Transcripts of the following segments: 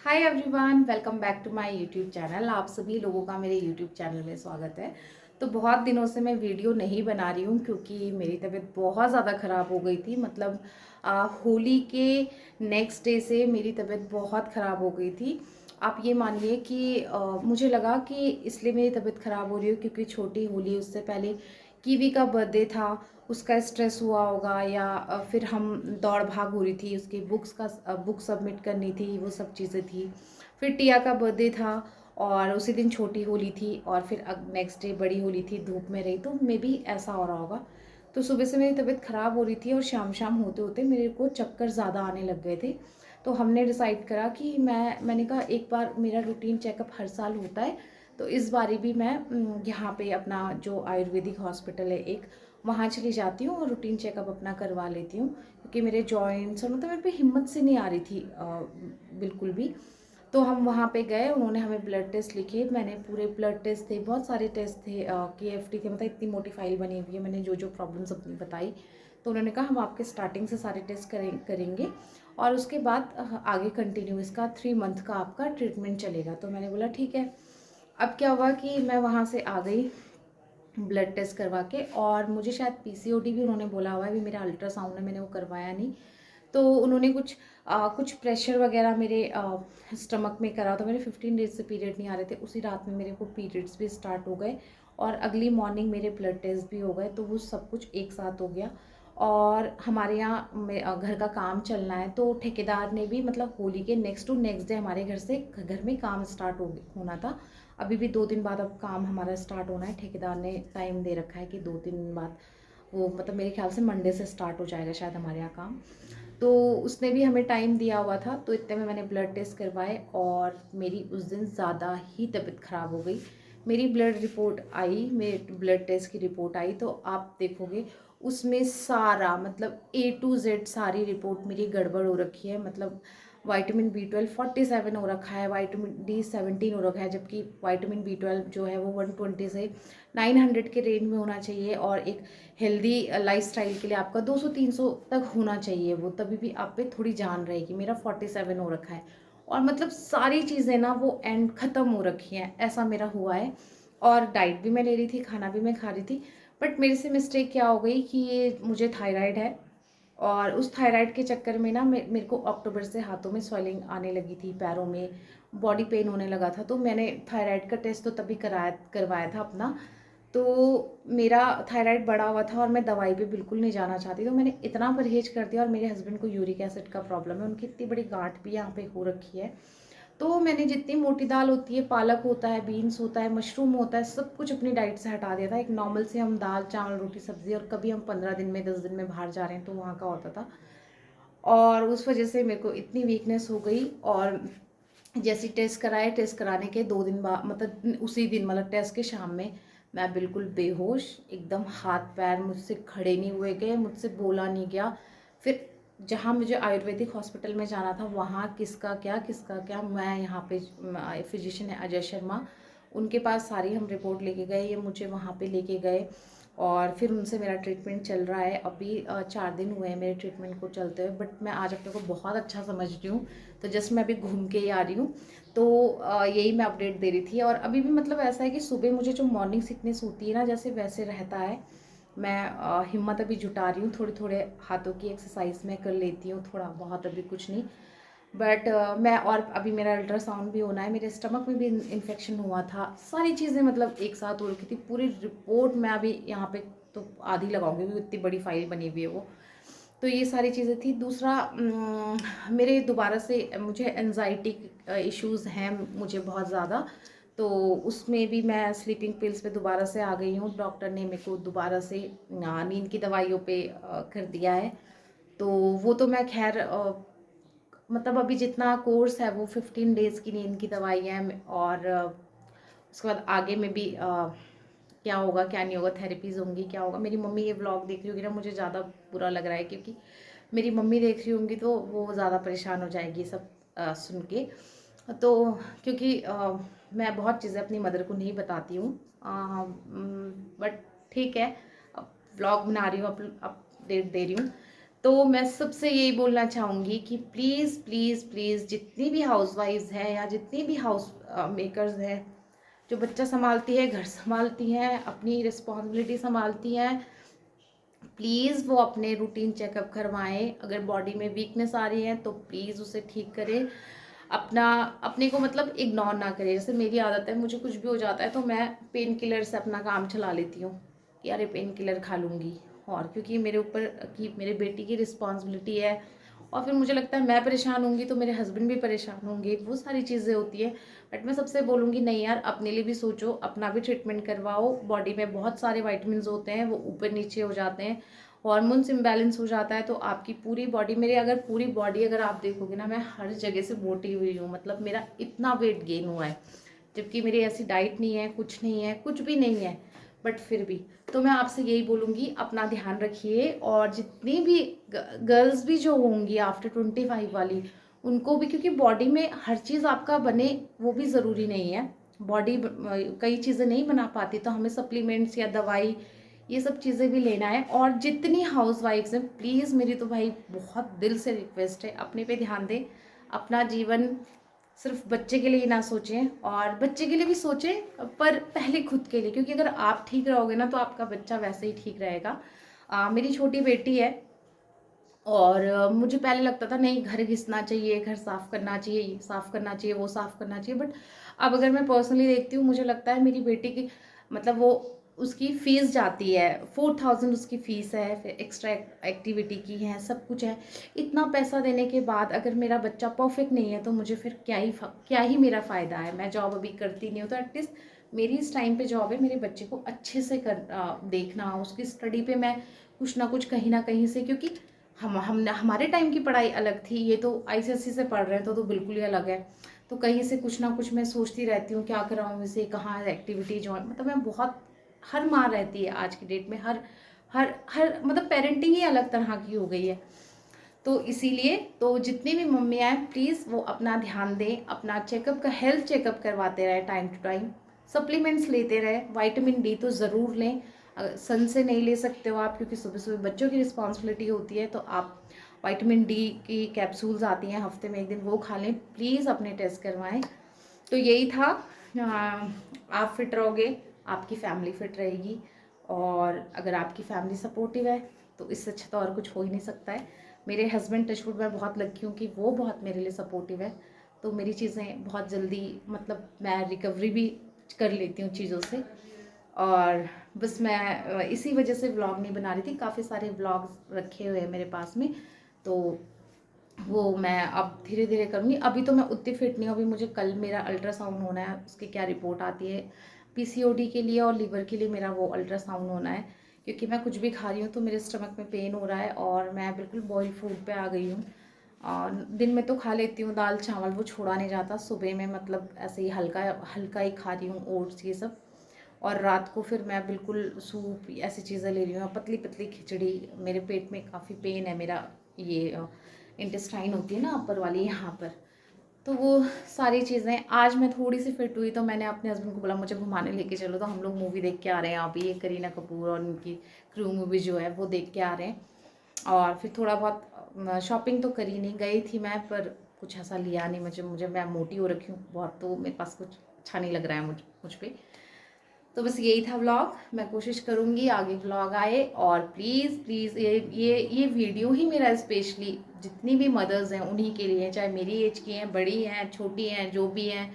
Hi everyone, welcome back to my YouTube channel. आप सभी लोगों का मेरे यूट्यूब चैनल में स्वागत है। तो बहुत दिनों से मैं वीडियो नहीं बना रही हूँ क्योंकि मेरी तबीयत बहुत ज़्यादा ख़राब हो गई थी। मतलब होली के नेक्स्ट डे से मेरी तबीयत बहुत ख़राब हो गई थी। आप ये मानिए कि मुझे लगा कि इसलिए मेरी तबीयत ख़राब हो रही हो क्योंकि छोटी होली, उससे पहले कीवी का बर्थडे था, उसका स्ट्रेस हुआ होगा, या फिर हम दौड़ भाग हो रही थी, उसकी बुक सबमिट करनी थी, वो सब चीज़ें थी। फिर टिया का बर्थडे था और उसी दिन छोटी होली थी और फिर नेक्स्ट डे बड़ी होली थी, धूप में रही, तो मे बी ऐसा हो रहा होगा। तो सुबह से मेरी तबीयत ख़राब हो रही थी और शाम शाम होते होते मेरे को चक्कर ज़्यादा आने लग गए थे। तो हमने डिसाइड करा कि मैंने कहा एक बार मेरा रूटीन चेकअप हर साल होता है, तो इस बारी भी मैं यहाँ पे अपना जो आयुर्वेदिक हॉस्पिटल है एक, वहाँ चली जाती हूँ और रूटीन चेकअप अपना करवा लेती हूँ क्योंकि मेरे जॉइंट्स और मतलब मेरे पे हिम्मत से नहीं आ रही थी बिल्कुल भी। तो हम वहाँ पे गए, उन्होंने हमें ब्लड टेस्ट लिखे, मैंने पूरे ब्लड टेस्ट थे, बहुत सारे टेस्ट थे, KFT थे, मतलब इतनी मोटी फाइल बनी हुई है, मैंने जो जो प्रॉब्लम्स अपनी बताई। तो उन्होंने कहा हम आपके स्टार्टिंग से सारे टेस्ट करेंगे और उसके बाद आगे कंटिन्यू इसका 3 मंथ का आपका ट्रीटमेंट चलेगा। तो मैंने बोला ठीक है। अब क्या हुआ कि मैं वहाँ से आ गई ब्लड टेस्ट करवा के, और मुझे शायद PCOD भी उन्होंने बोला हुआ है, अभी मेरा अल्ट्रासाउंड है, मैंने वो करवाया नहीं। तो उन्होंने कुछ प्रेशर वगैरह मेरे स्टमक में करा, तो मेरे 15 डेज से पीरियड नहीं आ रहे थे, उसी रात में मेरे को पीरियड्स भी स्टार्ट हो गए और अगली मॉर्निंग मेरे ब्लड टेस्ट भी हो गए, तो वो सब कुछ एक साथ हो गया। और हमारे यहाँ घर का काम चलना है, तो ठेकेदार ने भी मतलब होली के नेक्स्ट टू नेक्स्ट डे हमारे घर में काम स्टार्ट होना था। अभी भी 2 दिन बाद अब काम हमारा स्टार्ट होना है, ठेकेदार ने टाइम दे रखा है कि 2 दिन बाद, वो मतलब मेरे ख्याल से मंडे से स्टार्ट हो जाएगा शायद हमारे यहाँ काम। तो उसने भी हमें टाइम दिया हुआ था, तो इतने में मैंने ब्लड टेस्ट करवाए और मेरी उस दिन ज़्यादा ही तबीयत ख़राब हो गई। मेरी ब्लड रिपोर्ट आई, मेरे ब्लड टेस्ट की रिपोर्ट आई, तो आप देखोगे उसमें सारा मतलब A to Z सारी रिपोर्ट मेरी गड़बड़ हो रखी है। मतलब विटामिन B12 47 हो रखा है, विटामिन D 17 हो रखा है, जबकि विटामिन B12 जो है वो 120 से 900 के रेंज में होना चाहिए, और एक हेल्दी लाइफस्टाइल के लिए आपका 200-300 तक होना चाहिए वो, तभी भी आप पे थोड़ी जान रहेगी। मेरा 47 हो रखा है और मतलब सारी चीज़ें ना वो एंड ख़त्म हो रखी हैं, ऐसा मेरा हुआ है। और डाइट भी मैं ले रही थी, खाना भी मैं खा रही थी, बट मेरे से मिस्टेक क्या हो गई कि ये मुझे थायराइड है, और उस थायराइड के चक्कर में ना मेरे को अक्टूबर से हाथों में स्वेलिंग आने लगी थी, पैरों में बॉडी पेन होने लगा था। तो मैंने थायराइड का टेस्ट तो तभी करवाया था अपना। तो मेरा थायराइड बढ़ा हुआ था और मैं दवाई पे बिल्कुल नहीं जाना चाहती, तो मैंने इतना परहेज कर दिया। और मेरे हस्बैंड को यूरिक एसिड का प्रॉब्लम है, उनकी इतनी बड़ी गांठ भी यहाँ पे हो रखी है। तो मैंने जितनी मोटी दाल होती है, पालक होता है, बीन्स होता है, मशरूम होता है, सब कुछ अपनी डाइट से हटा दिया था। एक नॉर्मल से हम दाल चावल रोटी सब्जी, और कभी हम 15 दिन में 10 दिन में बाहर जा रहे हैं तो वहाँ का होता था। और उस वजह से मेरे को इतनी वीकनेस हो गई, और जैसे टेस्ट कराए, टेस्ट कराने के 2 दिन बाद, मतलब उसी दिन, मतलब टेस्ट के शाम में मैं बिल्कुल बेहोश, एकदम हाथ पैर मुझसे खड़े नहीं हुए गए, मुझसे बोला नहीं गया। फिर जहाँ मुझे आयुर्वेदिक हॉस्पिटल में जाना था, वहाँ किसका क्या, मैं यहाँ पे फिजिशियन है अजय शर्मा, उनके पास सारी हम रिपोर्ट लेके गए, ये मुझे वहाँ पे लेके गए और फिर उनसे मेरा ट्रीटमेंट चल रहा है। अभी 4 दिन हुए हैं मेरे ट्रीटमेंट को चलते हुए, बट मैं आज अपने को बहुत अच्छा समझ रही हूँ। तो जस्ट मैं अभी घूम के ही आ रही हूँ, तो यही मैं अपडेट दे रही थी। और अभी भी मतलब ऐसा है कि सुबह मुझे जो मॉर्निंग सिकनेस होती है ना, जैसे वैसे रहता है। मैं हिम्मत अभी जुटा रही हूँ, थोड़े थोड़े हाथों की एक्सरसाइज मैं कर लेती हूँ, थोड़ा बहुत, अभी कुछ नहीं। बट मैं, और अभी मेरा अल्ट्रासाउंड भी होना है, मेरे स्टमक में भी इन्फेक्शन हुआ था, सारी चीज़ें मतलब एक साथ हो रखी थी। पूरी रिपोर्ट मैं अभी यहाँ पे तो आधी लगाऊंगी क्योंकि इतनी बड़ी फाइल बनी हुई है वो। तो ये सारी चीज़ें थी। दूसरा मेरे दोबारा से मुझे एनजाइटी इश्यूज़ हैं मुझे बहुत ज़्यादा, तो उसमें भी मैं स्लीपिंग पिल्स पे दोबारा से आ गई हूँ। डॉक्टर ने मेरे को दोबारा से नींद की दवाइयों पे कर दिया है। तो वो तो मैं खैर मतलब अभी जितना कोर्स है वो 15 डेज़ की नींद की दवाई है, और उसके बाद आगे में भी क्या होगा क्या नहीं होगा, थेरेपीज़ होंगी, क्या होगा। मेरी मम्मी ये व्लॉग देख रही होगी ना, मुझे ज़्यादा बुरा लग रहा है क्योंकि मेरी मम्मी देख रही होंगी तो वो ज़्यादा परेशान हो जाएगी ये सब सुन के। तो क्योंकि मैं बहुत चीज़ें अपनी मदर को नहीं बताती हूँ, बट ठीक है, अब व्लॉग बना रही हूँ, अपडेट दे रही हूँ। तो मैं सबसे यही बोलना चाहूँगी कि प्लीज़ प्लीज़ प्लीज़ जितनी भी हाउसवाइफ्स हैं या जितनी भी हाउस मेकर्स हैं, जो बच्चा संभालती है, घर संभालती हैं, अपनी रिस्पॉन्सिबिलिटी संभालती हैं, प्लीज़ वो अपने रूटीन चेकअप करवाएं। अगर बॉडी में वीकनेस आ रही है तो प्लीज़ उसे ठीक करें। अपने को मतलब इग्नोर ना करें। जैसे मेरी आदत है, मुझे कुछ भी हो जाता है तो मैं पेन किलर से अपना काम चला लेती हूँ कि अरे पेन किलर खा लूँगी, और क्योंकि मेरे ऊपर कि मेरे बेटी की रिस्पॉन्सिबिलिटी है, और फिर मुझे लगता है मैं परेशान होंगी तो मेरे हस्बैंड भी परेशान होंगे, वो सारी चीज़ें होती हैं। बट मैं सबसे बोलूँगी नहीं यार, अपने लिए भी सोचो, अपना भी ट्रीटमेंट करवाओ। बॉडी में बहुत सारे वाइटमिन होते हैं, वो ऊपर नीचे हो जाते हैं, हार्मोन्स इम्बैलेंस हो जाता है तो आपकी पूरी बॉडी, मेरे अगर पूरी बॉडी अगर आप देखोगे ना, मैं हर जगह से मोटी हुई हूँ, मतलब मेरा इतना वेट गेन हुआ है, जबकि मेरी ऐसी डाइट नहीं है, कुछ नहीं है, कुछ भी नहीं है, बट फिर भी। तो मैं आपसे यही बोलूँगी, अपना ध्यान रखिए। और जितनी भी गर्ल्स भी जो होंगी आफ्टर 25 वाली, उनको भी, क्योंकि बॉडी में हर चीज़ आपका बने वो भी ज़रूरी नहीं है, बॉडी कई चीज़ें नहीं बना पाती, तो हमें सप्लीमेंट्स या दवाई ये सब चीज़ें भी लेना है। और जितनी हाउसवाइफ्स हैं, प्लीज़ मेरी तो भाई बहुत दिल से रिक्वेस्ट है, अपने पे ध्यान दें। अपना जीवन सिर्फ बच्चे के लिए ही ना सोचें, और बच्चे के लिए भी सोचें पर पहले खुद के लिए, क्योंकि अगर आप ठीक रहोगे ना तो आपका बच्चा वैसे ही ठीक रहेगा। मेरी छोटी बेटी है, और मुझे पहले लगता था नहीं, घर घिसना चाहिए, घर साफ़ करना चाहिए, ये साफ़ करना चाहिए, वो साफ़ करना चाहिए, बट अब अगर मैं पर्सनली देखती हूँ, मुझे लगता है मेरी बेटी की, मतलब वो, उसकी फ़ीस जाती है 4000, उसकी फ़ीस है, फिर एक्स्ट्रा एक्टिविटी की है, सब कुछ है। इतना पैसा देने के बाद अगर मेरा बच्चा परफेक्ट नहीं है तो मुझे फिर क्या ही मेरा फ़ायदा है। मैं जॉब अभी करती नहीं हूँ तो एटलीस्ट मेरी इस टाइम पे जॉब है मेरे बच्चे को अच्छे से देखना, उसकी स्टडी पे मैं कुछ ना कुछ कहीं ना कहीं से, क्योंकि हम हमारे टाइम की पढ़ाई अलग थी, ये तो आईसीएसई से पढ़ रहे हैं तो बिल्कुल ही अलग है। तो कहीं से कुछ ना कुछ मैं सोचती रहती हूँ, क्या कराऊँ इसे, कहाँ एक्टिविटी ज्वाइन, मतलब मैं बहुत, हर माँ रहती है आज की डेट में, हर हर हर मतलब पेरेंटिंग ही अलग तरह की हो गई है। तो इसीलिए तो जितनी भी मम्मियाँ हैं, प्लीज़ वो अपना ध्यान दें, अपना चेकअप का हेल्थ चेकअप करवाते रहें टाइम टू टाइम, सप्लीमेंट्स लेते रहें, विटामिन डी तो ज़रूर लें। सन से नहीं ले सकते हो आप, क्योंकि सुबह सुबह बच्चों की रिस्पॉन्सिबिलिटी होती है, तो आप विटामिन डी की कैप्सूल्स आती हैं हफ्ते में 1 दिन, वो खा लें। प्लीज़ अपने टेस्ट करवाएं। तो यही था। आप फिट रहोगे, आपकी फैमिली फिट रहेगी, और अगर आपकी फैमिली सपोर्टिव है तो इससे अच्छा तो और कुछ हो ही नहीं सकता है। मेरे हस्बैंड, टचवुड, मैं बहुत लकी हूँ कि वो बहुत मेरे लिए सपोर्टिव है, तो मेरी चीज़ें बहुत जल्दी, मतलब मैं रिकवरी भी कर लेती हूँ चीज़ों से। और बस मैं इसी वजह से व्लॉग नहीं बना रही थी, काफ़ी सारे व्लॉग्स रखे हुए हैं मेरे पास में, तो वो मैं अब धीरे धीरे करूँगी। अभी तो मैं उतनी फिट नहीं हूँ, अभी मुझे कल मेरा अल्ट्रासाउंड होना है, उसकी क्या रिपोर्ट आती है, पीसीओडी के लिए और लीवर के लिए मेरा वो अल्ट्रासाउंड होना है, क्योंकि मैं कुछ भी खा रही हूँ तो मेरे स्टमक में पेन हो रहा है, और मैं बिल्कुल बॉयल फूड पे आ गई हूँ। और दिन में तो खा लेती हूँ दाल चावल, वो छोड़ा नहीं जाता, सुबह में मतलब ऐसे ही हल्का हल्का ही खा रही हूँ, ओट्स ये सब, और रात को फिर मैं बिल्कुल सूप ऐसी चीज़ें ले रही हूँ, पतली पतली खिचड़ी। मेरे पेट में काफ़ी पेन है, मेरा ये इंटेस्टाइन होती है ना अपर वाली, यहाँ पर, तो वो सारी चीज़ें। आज मैं थोड़ी सी फिट हुई तो मैंने अपने हस्बैंड को बोला मुझे घुमाने लेके चलो, तो हम लोग मूवी देख के आ रहे हैं अभी, ये करीना कपूर और उनकी क्रू मूवी जो है वो देख के आ रहे हैं। और फिर थोड़ा बहुत शॉपिंग तो करी नहीं, गई थी मैं, पर कुछ ऐसा लिया नहीं, मुझे मैं मोटी हो रखी हूँ बहुत, तो मेरे पास कुछ अच्छा नहीं लग रहा है मुझ पे। तो बस यही था व्लॉग। मैं कोशिश करूँगी आगे व्लॉग आए, और प्लीज़ प्लीज़ ये वीडियो ही मेरा स्पेशली जितनी भी मदर्स हैं उन्हीं के लिए, चाहे मेरी एज की हैं, बड़ी हैं, छोटी हैं, जो भी हैं,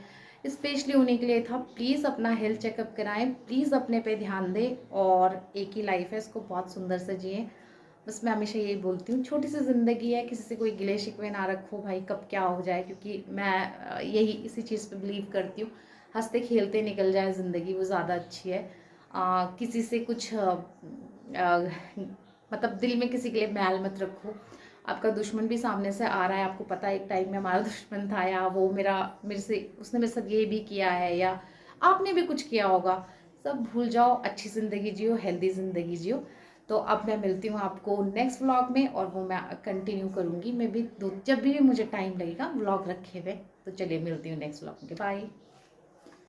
स्पेशली उन्हीं के लिए था। प्लीज़ अपना हेल्थ चेकअप कराएं, प्लीज़ अपने पे ध्यान दें, और एक ही लाइफ है, इसको बहुत सुंदर से जिएं। बस मैं हमेशा यही बोलती हूँ, छोटी सी ज़िंदगी है, किसी से कोई गिले शिकवे ना रखो भाई, कब क्या हो जाए, क्योंकि मैं यही इसी चीज़ पे बिलीव करती हूँ, हंसते खेलते निकल जाए ज़िंदगी, वो ज़्यादा अच्छी है। किसी से कुछ मतलब दिल में किसी के लिए मैल मत रखो। आपका दुश्मन भी सामने से आ रहा है, आपको पता है एक टाइम में हमारा दुश्मन था, या वो मेरे से उसने मेरे साथ ये भी किया है, या आपने भी कुछ किया होगा, सब भूल जाओ, अच्छी ज़िंदगी जियो, हेल्दी ज़िंदगी जियो। तो अब मैं मिलती हूँ आपको नेक्स्ट व्लॉग में, और वो मैं कंटिन्यू करूँगी, मैं भी जब भी मुझे टाइम लगेगा व्लॉग रखे हुए। तो चलिए मिलती हूँ नेक्स्ट व्लॉग में, बाय।